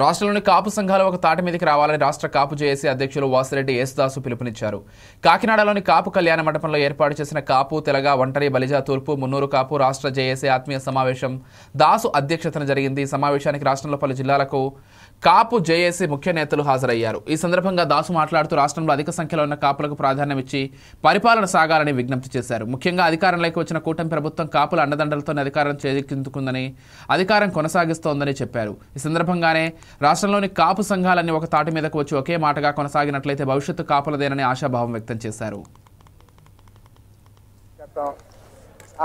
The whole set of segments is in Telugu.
రాష్ట్రంలోని కాపు సంఘాలు ఒక తాటి మీదకి రావాలని రాష్ట్ర కాపు జేఏసీ అధ్యక్షులు వాసిరెడ్డి యేసుదాసు పిలుపునిచ్చారు. కాకినాడలోని కాపు కళ్యాణ మండపంలో ఏర్పాటు చేసిన కాపు తెలగ ఒంటరి బలిజ తూర్పు మున్నూరు కాపు రాష్ట్ర జేఏసీ ఆత్మీయ సమావేశం దాసు అధ్యక్షతన జరిగింది. ఈ సమావేశానికి రాష్ట్రంలో పలు జిల్లాలకు కాపు జేఏసీ ముఖ్య నేతలు హాజరయ్యారు. ఈ సందర్భంగా దాసు మాట్లాడుతూ రాష్ట్రంలో అధిక సంఖ్యలో ఉన్న కాపులకు ప్రాధాన్యం ఇచ్చి పరిపాలన సాగాలని విజ్ఞప్తి చేశారు. ముఖ్యంగా అధికారంలోకి వచ్చిన కూటమి ప్రభుత్వం కాపుల అండదండలతోనే అధికారం చేజిక్కించుకుందని, అధికారం కొనసాగిస్తోందని చెప్పారు. ఈ సందర్భంగానే రాష్ట్రంలోని కాపు సంఘాలన్నీ ఒక తాటి మీదకు వచ్చి ఒకే మాటగా కొనసాగినట్లయితే భవిష్యత్తు కాపులదేనని ఆశాభావం వ్యక్తం చేశారు.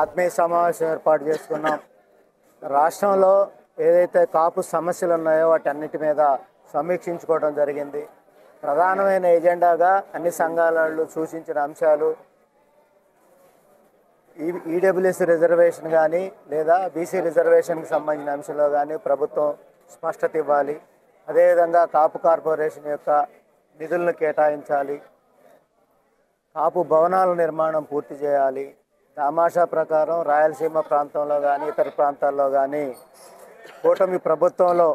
ఆత్మీయ సమావేశం ఏర్పాటు చేసుకున్నాం. రాష్ట్రంలో ఏదైతే కాపు సమస్యలు ఉన్నాయో వాటన్నిటి మీద సమీక్షించుకోవడం జరిగింది. ప్రధానమైన ఎజెండాగా అన్ని సంఘాల సూచించిన అంశాలు ఈడబ్ల్యూఎస్ రిజర్వేషన్ కానీ లేదా బీసీ రిజర్వేషన్కి సంబంధించిన అంశంలో కానీ ప్రభుత్వం స్పష్టత ఇవ్వాలి. అదేవిధంగా కాపు కార్పొరేషన్ యొక్క నిధులను కేటాయించాలి. కాపు భవనాల నిర్మాణం పూర్తి చేయాలి. తమాషా ప్రకారం రాయలసీమ ప్రాంతంలో కానీ ఇతర ప్రాంతాల్లో కానీ కూటమి ప్రభుత్వంలో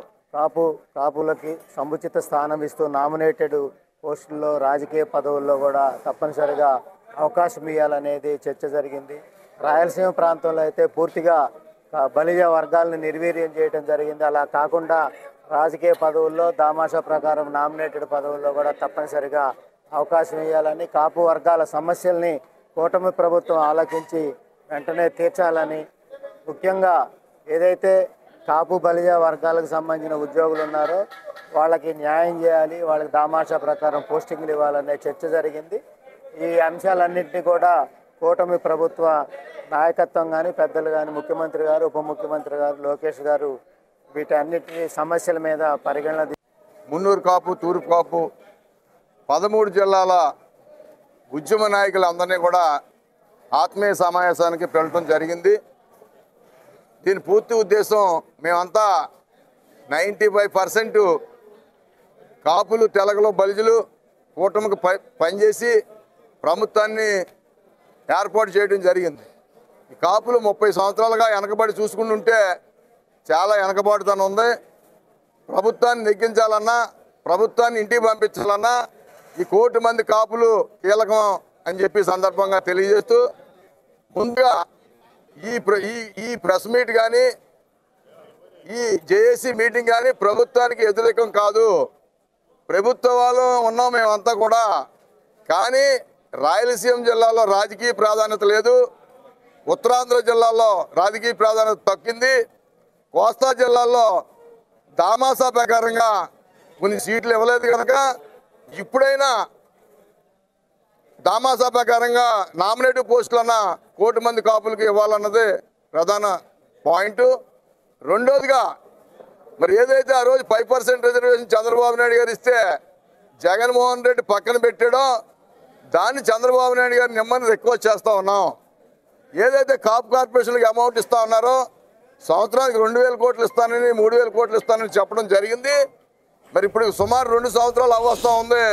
కాపులకి సముచిత స్థానం ఇస్తూ నామినేటెడ్ పోస్టుల్లో రాజకీయ పదవుల్లో కూడా తప్పనిసరిగా అవకాశం ఇవ్వాలనేది చర్చ జరిగింది. రాయలసీమ ప్రాంతంలో అయితే పూర్తిగా బలిజ వర్గాలను నిర్వీర్యం చేయడం జరిగింది. అలా కాకుండా రాజకీయ పదవుల్లో దామాషా ప్రకారం నామినేటెడ్ పదవుల్లో కూడా తప్పనిసరిగా అవకాశం ఇవ్వాలని, కాపు వర్గాల సమస్యల్ని కూటమి ప్రభుత్వం ఆలోచించి వెంటనే తీర్చాలని, ముఖ్యంగా ఏదైతే కాపు బలిజ వర్గాలకు సంబంధించిన ఉద్యోగులు ఉన్నారో వాళ్ళకి న్యాయం చేయాలి, వాళ్ళకి దామాషా ప్రకారం పోస్టింగ్లు ఇవ్వాలనే చర్చ జరిగింది. ఈ అంశాలన్నింటినీ కూడా కూటమి ప్రభుత్వ నాయకత్వం కానీ పెద్దలు కానీ ముఖ్యమంత్రి గారు, ఉప ముఖ్యమంత్రి గారు, లోకేష్ గారు వీటన్నిటి సమస్యల మీద పరిగణన. మున్నూరు కాపు, తూర్పు కాపు 13 జిల్లాల ఉద్యమ నాయకులందరినీ కూడా ఆత్మీయ సమావేశానికి పిలవడం జరిగింది. దీని పూర్తి ఉద్దేశం మేమంతా 95% కాపులు, తెలగలు, బలిజులు కూటమికి పనిచేసి ప్రభుత్వాన్ని ఏర్పాటు చేయడం జరిగింది. ఈ కాపులు 30 సంవత్సరాలుగా వెనకబడి చూసుకుంటుంటే చాలా వెనకబాటుతనం ఉంది. ప్రభుత్వాన్ని నెగ్గించాలన్నా, ప్రభుత్వాన్ని ఇంటికి పంపించాలన్నా ఈ 1 కోటి మంది కాపులు కీలకం అని చెప్పి సందర్భంగా తెలియజేస్తూ, ముందుగా ఈ ప్రెస్ మీట్ కానీ ఈ జేఏసీ మీటింగ్ కానీ ప్రభుత్వానికి వ్యతిరేకం కాదు. ప్రభుత్వాలు ఉన్నాం మేమంతా కూడా. కానీ రాయలసీమ జిల్లాలో రాజకీయ ప్రాధాన్యత లేదు, ఉత్తరాంధ్ర జిల్లాలో రాజకీయ ప్రాధాన్యత తగ్గింది, కోస్తా జిల్లాల్లో దామాసా ప్రకారంగా కొన్ని సీట్లు ఇవ్వలేదు కనుక ఇప్పుడైనా దామాసా ప్రకారంగా నామినేటివ్ పోస్టులన్నా 1 కోటి మంది కాపులకి ఇవ్వాలన్నది ప్రధాన పాయింట్. రెండోదిగా మరి ఏదైతే ఆ రోజు 5% రిజర్వేషన్ చంద్రబాబు నాయుడు గారు ఇస్తే జగన్మోహన్ రెడ్డి పక్కన పెట్టాడో దాన్ని చంద్రబాబు నాయుడు గారు నిమ్మని రిక్వెస్ట్ చేస్తూ ఉన్నాం. ఏదైతే కాపు కార్పొరేషన్కి అమౌంట్ ఇస్తూ ఉన్నారో సంవత్సరానికి 2,000 కోట్లు ఇస్తానని, 3,000 కోట్లు ఇస్తానని చెప్పడం జరిగింది. మరి ఇప్పుడు సుమారు 2 సంవత్సరాలు అవస్థ ఉంది.